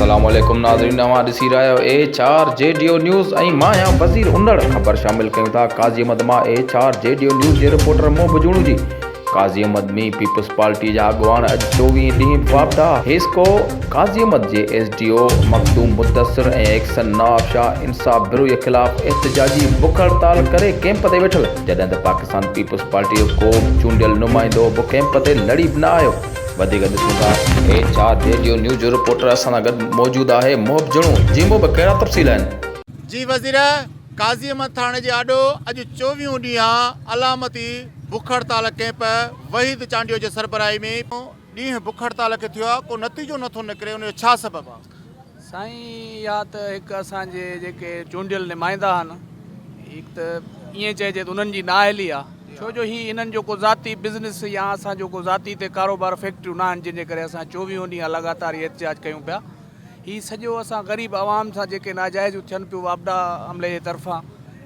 अस्सलाम वालेकुम नाज़रीन, तव्हां ॾिसी रहिया आहियो HR JDO न्यूज़ ऐं मां आहियां वज़ीर उन्नड़। ख़बर शामिल कयूं था काज़ी अहमद मां HR JDO न्यूज़ जे रिपोर्टर मोह बजूणू जी। काज़ी अहमद मी पीपल्स पार्टी जा अॻवान अॼु 24 ॾींहं वापदा हिस्को काज़ी अहमद जे SDO मखदूम मुदस्सिर ऐं एक्सन नवाब शाह इंसाफ बिरोही ख़िलाफ़ एहतजाजी बुख हड़ताल करे कैंप ते वेठल, जॾहिं त पाकिस्तान पीपल्स पार्टी जो को चूंडियल नुमाइंदो बि कैंप ते लड़ी बि न आयो। वधीक ॾिसूं था HR JDO न्यूज़ जो रिपोर्टर असां सां गॾु मौजूदु आहे मोह बजूणू जी। मोह कहिड़ा तफ़सील आहिनि? जी वज़ीर, काज़ी अहमद थाणे जे आॾो अॼु 24 ॾींहं अलामती बुख हड़ताल कैंप वहीद चांडियो जे सरबराही में ॾींहुं बुख हड़ताल खे थियो आहे, को नतीजो नथो निकिरे, उनजो छा सबबु आहे? साईं, या त हिकु असांजे जेके चूंडियल नुमाइंदा आहिनि, हिकु त ईअं चइजे त उन्हनि जी नाअहली आहे, छो जो हीअ इन्हनि जो को ज़ाती बिज़नेस या असांजो को ज़ाती ते कारोबार फैक्ट्रियूं न आहिनि, जंहिंजे करे असां 24 ॾींहं लगातार एहतिजाज कयूं पिया। हीअ सॼो असां ग़रीब आवाम सां जेके नाजाइज़ थियनि पियूं वापडा अमले जे तरफ़ां,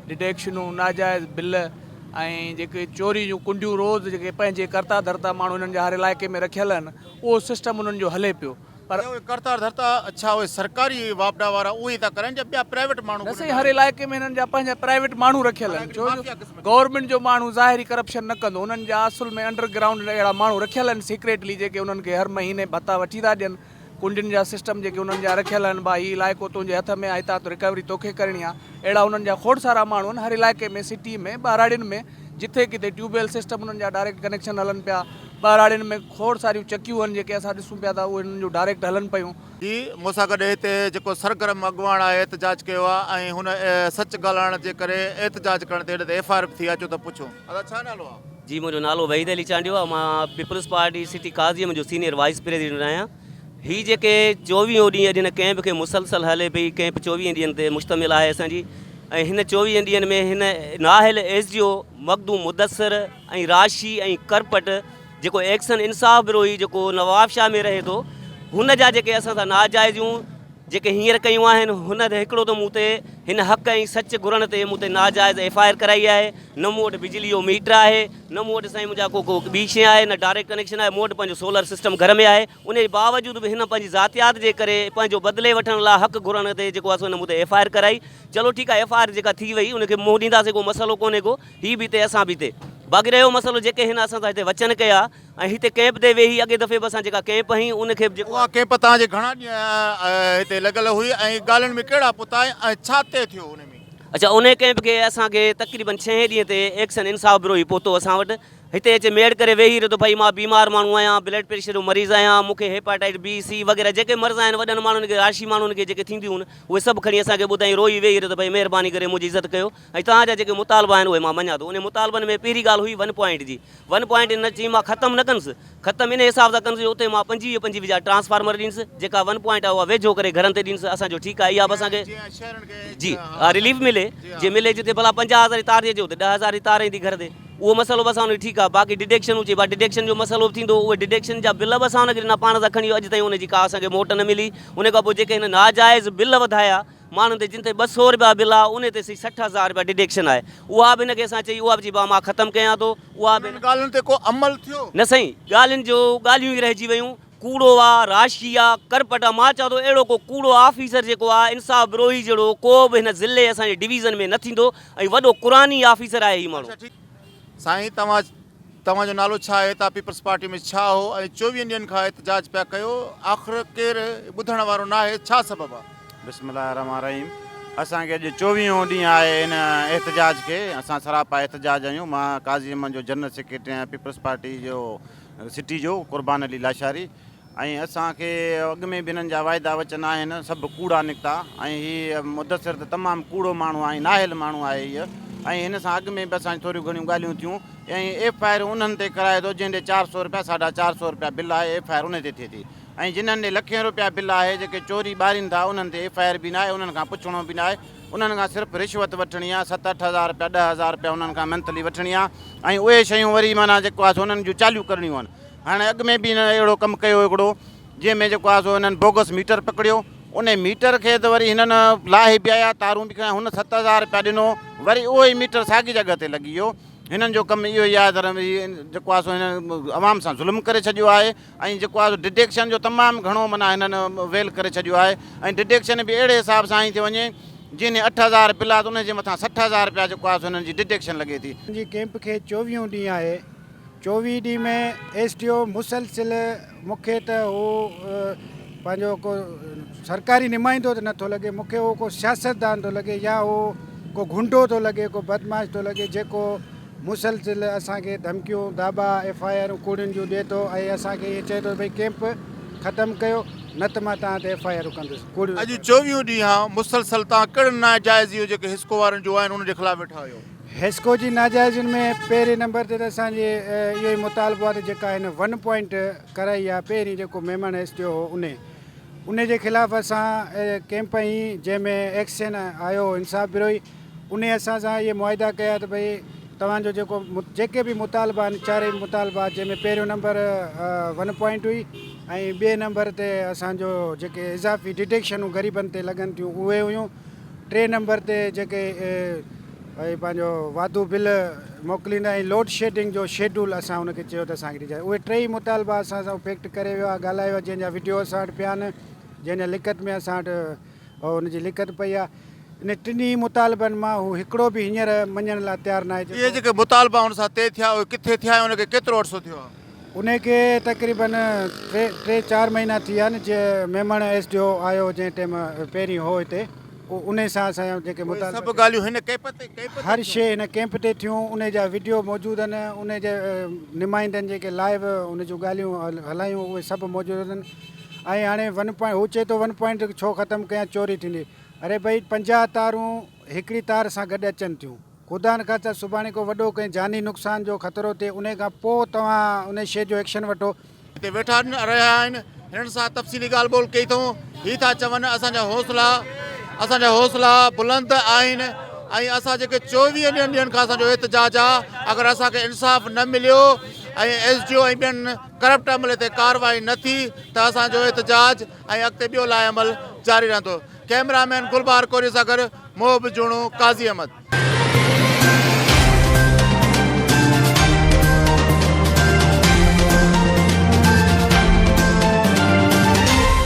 डिटेक्शनूं, नाजाइज़ बिल ऐं जेके चोरी जूं कुंडियूं रोज़ जेके पंहिंजे करता धरता माण्हू हिननि जा हर इलाइक़े में रखियल आहिनि, उहो सिस्टम उन्हनि जो हले पियो। पर करता धरता अच्छा उहे सरकारी वापडा वारा उहे था करनि या ॿिया प्राइवेट माण्हू? न साईं, हर इलाइक़े में हिननि जा पंहिंजा प्राइवेट माण्हू रखियल आहिनि, छो जो गवर्नमेंट जो माण्हू ज़ाहिरी करप्शन न कंदो, उन्हनि जा असुल में अंडरग्राउंड अहिड़ा माण्हू रखियल आहिनि सीक्रेटली, जेके उन्हनि खे हर महीने भत्ता वठी था ॾियनि। कुंडियुनि जा सिस्टम जेके उन्हनि जा रखियल आहिनि, भाई हीउ इलाइक़ो तुंहिंजे हथ में आहे, हितां रिकवरी तोखे करणी आहे, अहिड़ा उन्हनि जा खोड़ सारा माण्हू आहिनि हर इलाइक़े में, सिटी में, ॿाराड़ियुनि में, जिथे किथे ट्यूबवेल सिस्टम उन्हनि जा डायरेक्ट कनेक्शन हलनि पिया। ॿाराड़ियुनि में खोड़ सारियूं चकियूं आहिनि जेके असां ॾिसूं पिया था, उहे हिननि जो डायरेक्ट हलनि पियूं। जी, मूंसां गॾु हिते जेको सरगर्म अॻुवाण आहे एहतजाज कयो आहे, ऐं हुन सच ॻाल्हाइण जे करे एहतजाज करण ते FIR थी अचो त पुछो दादा छा नालो आहे? जी, मुंहिंजो नालो वहीद अली चांडियो आहे, मां पीपल्स पार्टी सिटी काज़ी जो सीनियर वाइस प्रेसिडेंट आहियां। हीअ जेके 24 ॾींहं हिन कैंप खे मुसलसल हले पई, कैंप 24 ॾींहंनि ते मुश्तमिल आहे असांजी, ऐं हिन 24 ॾींहंनि में हिन नाहिल SDO मखदूम मुदस्सिर ऐं राशी ऐं करपट जेको एक्सन इंसाफ बिरोही जेको नवाब शाह में रहे थो, हुन जा जेके असां सां नाजाइज़ूं जेके हींअर कयूं आहिनि, हुन ते हिकिड़ो त मूं ते हिन हक़ ऐं सच घुरण ते मूं ते नाजाइज़ FIR कराई आहे। न मूं वटि बिजली जो मीटर आहे, न मूं वटि साईं मुंहिंजा को ॿी शइ आहे, न डायरेक्ट कनेक्शन आहे, मूं वटि पंहिंजो सोलर सिस्टम घर में आहे। उन जे बावजूद बि हिन पंहिंजी ज़ातियात जे करे पंहिंजो बदिले वठण लाइ हक़ घुरण ते जेको आहे हुन मूं ते FIR कराई। चलो ठीकु आहे, FIR जेका थी वई उनखे मुंहुं ॾींदासीं, को मसइलो कोन्हे को, हीअ बि हिते असां बि हिते बाक़ी रहियो मसइलो जेके हिन असां सां हिते वचन कया ऐं हिते कैंप ते वेही अॻे दफ़े बि असां जेका कैंप हई उनखे जेको उहा कैंप तव्हांजे घणा ॾींहं हिते लॻल हुई ऐं ॻाल्हियुनि में कहिड़ा पुता ऐं छा तइ थियो उन में? अच्छा, उन कैंप खे असांखे तक़रीबन 6 ॾींहं ते एक्सन इंसाफ बिरोही पहुतो असां वटि, हिते अचे मेड़ करे वेही रहियो त भई मां बीमार माण्हू आहियां, ब्लड प्रेशर जो मरीज़ आहियां, मूंखे हेपाटाइटिस B C वग़ैरह जेके मर्ज़ आहिनि वॾनि माण्हुनि खे, राशी माण्हुनि खे जेके थींदियूं आहिनि, उहे सभु खणी असांखे ॿुधाई, रोई वेही रहियो त भई महिरबानी करे मुंहिंजी इज़त कयो ऐं तव्हांजा जेके मुतालबा आहिनि उहे मां मञा थो। उन मुतालबनि में पहिरीं ॻाल्हि हुई 1 पॉइंट जी, 1 पॉइंट न चई मां ख़तमु न कंदुसि, ख़तमु इन हिसाब सां कंदुसि उते मां 25 जा ट्रांसफार्मर ॾींदुसि, जेका 1 पॉइंट आहे उहा वेझो करे घरनि ते ॾींदुसि। असांजो ठीकु आहे, इहा बि असांखे जी रिलीफ मिले, जे मिले जिते भला 50,000 जी तार ॾिजे त 10,000 जी तार ईंदी घर ते, उहो मसइलो बि असां हुनखे ठीकु आहे। बाक़ी डिडक्शन हुजे, डिडक्शन जो मसइलो बि थींदो, उहे डिडक्शन जा बिल बि असां हुनखे ॾिना, पाण सां खणी अॼु ताईं हुनजी का असांखे मोट न मिली। उन खां पोइ जेके हिन नाजाइज़ बिल वधाया माण्हुनि ते, जिन ते 200 रुपया बिल आहे उन ते 60,000 रुपया डिडक्शन आहे, उहा बि हिनखे असां चई, उहा बि चई मां ख़तमु कयां थो। उहा बि ॻाल्हियुनि ते को अमल थियो न साईं, ॻाल्हियूं ई रहिजी वियूं, कूड़ो आहे, राशी आहे, करपट आहे। मां चवां थो अहिड़ो को कूड़ो ऑफिसर जेको आहे इंसाफ बिरोही जहिड़ो को बि हिन ज़िले असांजे डिवीज़न में न थींदो, ऐं वॾो क़ुरानी ऑफिसर आहे हीउ माण्हू। साईं, तव्हांजो नालो छा आहे, तव्हां पीपल्स पार्टी में छा हो ऐं 24 ॾींहंनि खां एहतजाज पिया कयो, आख़िर केरु ॿुधण वारो न आहे, छा सबबु आहे? बिस्मिल्लाह रहमान रहीम। असांखे अॼु 24 ॾींहं आहे हिन एहतजाज खे, असां सरापा एहतजाज आहियूं। मां काज़ी अहमद जो जनरल सेक्रेटरी आहियां पीपल्स पार्टी जो सिटी जो, कुर्बान अली लाशारी। ऐं असांखे अॻु में बि हिननि जा वाइदा वचन आहिनि, सभु कूड़ा निकिता, ऐं हीअ मुदस्सिर त तमामु कूड़ो माण्हू आहे, नाहिल माण्हू आहे हीअ। ऐं हिन सां अॻु में बि असांजी थोरियूं घणियूं ॻाल्हियूं थियूं, ऐं FIR उन्हनि ते कराए थो जंहिंजे 400 रुपया 450 रुपया बिल आहे, FIR उन ते थिए थी। ऐं जिन्हनि ॾे लखें रुपया बिल आहे, जेके चोरी ॿारीनि था, उन्हनि ते FIR बि न आहे, उन्हनि खां पुछणो बि न आहे, उन्हनि खां सिर्फ़ु रिश्वत वठणी आहे, 7-8 हज़ार रुपया 10,000 रुपया उन्हनि खां मंथली वठणी आहे, ऐं उहे शयूं वरी माना जेको आहे उन्हनि जूं चालू करणियूं आहिनि। हाणे अॻु में बि हिन अहिड़ो कमु कयो हिकिड़ो, जंहिंमें जेको आहे हिननि बोगस मीटर पकड़ियो, उन मीटर खे त वरी हिननि लाहे बि आया, तारूं बि खणां, हुन 7,000 रुपया ॾिनो, वरी उहो ई मीटर साॻी जॻह ते लॻी वियो। हिननि जो कमु इहो ई आहे त जेको आहे सो हिननि आवाम सां ज़ुल्म करे छॾियो आहे ऐं जेको आहे डिटेक्शन जो तमामु घणो माना हिननि वेल करे छॾियो आहे ऐं डिटेक्शन बि अहिड़े हिसाब सां ई थी वञे जीअं 8,000 पिला त उनजे मथां 60,000 रुपया जेको आहे सो हिननि जी डिटेक्शन लॻे थी। जी कैंप खे 24 ॾींहं आहे। 24 ॾींहं में SDO मुसलसिल मूंखे त उहो पंहिंजो को सरकारी नुमाइंदो त नथो लॻे, मूंखे उहो को सियासतदान थो लॻे या उहो को गुंडो थो लॻे, को बदमाश थो लॻे जेको मुसलसिल असांखे धमकियूं दाबा FIR कूड़ियुनि जूं ॾिए थो ऐं असांखे इहे चए थो भई कैंप ख़तमु कयो न त मां तव्हां ते FIR कंदुसि। अॼु 24 ॾींहं मुसलसल तव्हां कहिड़े नाजाइज़ इहो जेके हिस्को वारनि जो आहिनि उन जे ख़िलाफ़ वेठा आहियो? हिस्को जी नाजाइज़ुनि में पहिरें नंबर ते त असांजे इहो ई मुतालबो आहे त जेका हिन 1 पॉइंट कराई आहे पहिरीं जेको महिमान SDO हो उन जे ख़िलाफ़ु असां कैंप ई जंहिंमें एक्शन आयो इंसाफ़ ब्यूरो उन असां सां इहे मुआइदा कया त भई तव्हांजो जेके बि मुतालबा आहिनि चारई मुतालबा जंहिंमें पहिरियों नंबर 1 पॉइंट हुई ऐं ॿिए नंबर ते असांजो जेके इज़ाफ़ी डिटेक्शनूं ग़रीबनि ते लॻनि थियूं उहे हुयूं। 3 नंबर ते जेके भई पंहिंजो वाधू बिल मोकिलींदा ऐं लोड शेडिंग जो शेड्यूल असां हुनखे चयो त असांखे ॾिजाए। उहे 3 मुतालबा असां सां फैक्ट करे वियो आहे, ॻाल्हायो आहे, जंहिंजा वीडियो असां वटि पिया आहिनि, जंहिंजा लिखत में असां वटि हुनजी लिखत पई आहे। इन 3 मुतालबनि मां हू हिकिड़ो बि हींअर मञण लाइ तयारु न आहे। इहे जेके मुतालबा हुन सां तइ थिया उहे किथे थिया ऐं उनखे केतिरो अर्सो थियो आहे? उनखे तक़रीबन 3-4 महीना थी विया आहिनि। जीअं महिमान SDO आयो जंहिं टाइम पहिरीं हो हिते उन सां असांजा जेके मुतालबा सभु ॻाल्हियूं हिन कैंप ते हर शइ हिन कैंप ते थियूं, उन जा वीडियो मौजूदु आहिनि, उन जे नुमाइंदनि जेके लाइव उन जूं ॻाल्हियूं हलायूं उहे सभु मौजूदु आहिनि। ऐं हाणे 1 पॉइंट हू चए थो 1 पॉइंट छो ख़तमु कयां, चोरी थींदी। अरे भई 50 तारूं हिकिड़ी तार सां गॾु अचनि थियूं, ख़ुदा न ख़ास्ता सुभाणे को वॾो कंहिं जानी नुक़सान जो ख़तरो थिए उन खां पोइ तव्हां उन शइ जो एक्शन वठो। हिते वेठा रहिया आहिनि, हिननि सां तफ़सीली ॻाल्हि ॿोल कई अथऊं। हीअ था चवनि असांजा हौसला बुलंद आहिनि ऐं असां जेके 24 ॾींहंनि खां असांजो एहतजाज आहे, अगरि असांखे इंसाफ़ न मिलियो ऐं SDO ऐं ॿियनि करप्ट अमले ते कार्रवाई न थी त असांजो एहतजाज ऐं अॻिते ॿियो लाइ अमल जारी रहंदो। कैमरामैन गुलबार कोरी सां गॾु मोहब जुणू, काज़ी अहमद।